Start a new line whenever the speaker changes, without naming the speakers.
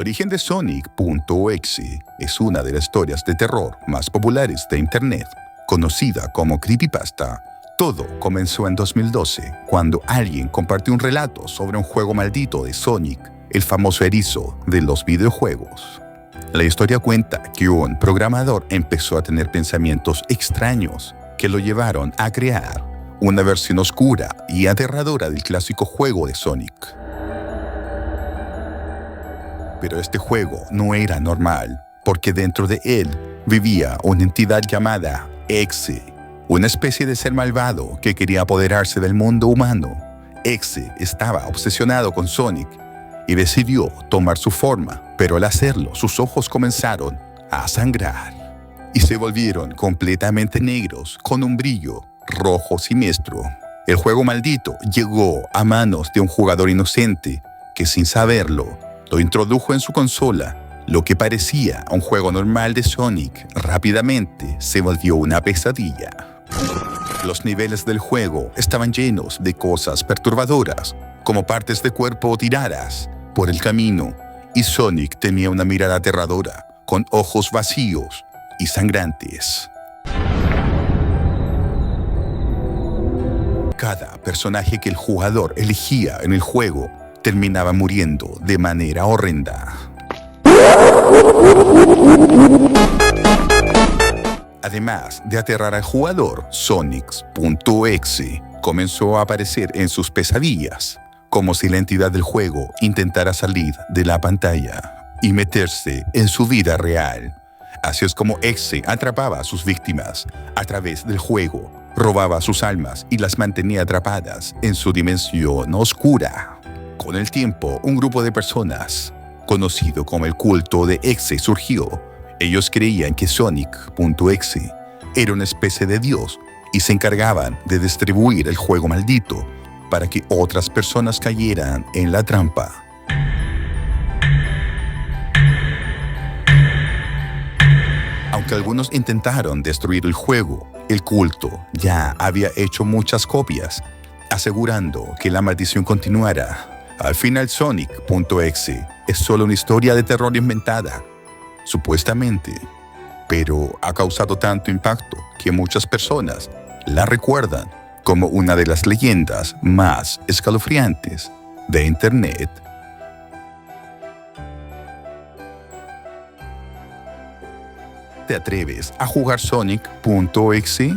origen de Sonic.exe es una de las historias de terror más populares de Internet, conocida como creepypasta. Todo comenzó en 2012, cuando alguien compartió un relato sobre un juego maldito de Sonic, el famoso erizo de los videojuegos. La historia cuenta que un programador empezó a tener pensamientos extraños que lo llevaron a crear una versión oscura y aterradora del clásico juego de Sonic. Pero este juego no era normal, porque dentro de él vivía una entidad llamada Exe, una especie de ser malvado que quería apoderarse del mundo humano. Exe estaba obsesionado con Sonic y decidió tomar su forma, pero al hacerlo sus ojos comenzaron a sangrar y se volvieron completamente negros con un brillo rojo siniestro. El juego maldito llegó a manos de un jugador inocente que, sin saberlo, lo introdujo en su consola. Lo que parecía un juego normal de Sonic rápidamente se volvió una pesadilla. Los niveles del juego estaban llenos de cosas perturbadoras, como partes de cuerpo tiradas por el camino, y Sonic tenía una mirada aterradora, con ojos vacíos y sangrantes. Cada personaje que el jugador elegía en el juego terminaba muriendo de manera horrenda. Además de aterrar al jugador, Sonic.exe comenzó a aparecer en sus pesadillas, como si la entidad del juego intentara salir de la pantalla y meterse en su vida real. Así es como Exe atrapaba a sus víctimas a través del juego, robaba sus almas y las mantenía atrapadas en su dimensión oscura. Con el tiempo, un grupo de personas, conocido como el culto de Exe, surgió. Ellos creían que Sonic.exe era una especie de dios y se encargaban de distribuir el juego maldito para que otras personas cayeran en la trampa. Aunque algunos intentaron destruir el juego, el culto ya había hecho muchas copias, asegurando que la maldición continuara. Al final, Sonic.exe es solo una historia de terror inventada, supuestamente, pero ha causado tanto impacto que muchas personas la recuerdan como una de las leyendas más escalofriantes de Internet. ¿Te atreves a jugar Sonic.exe?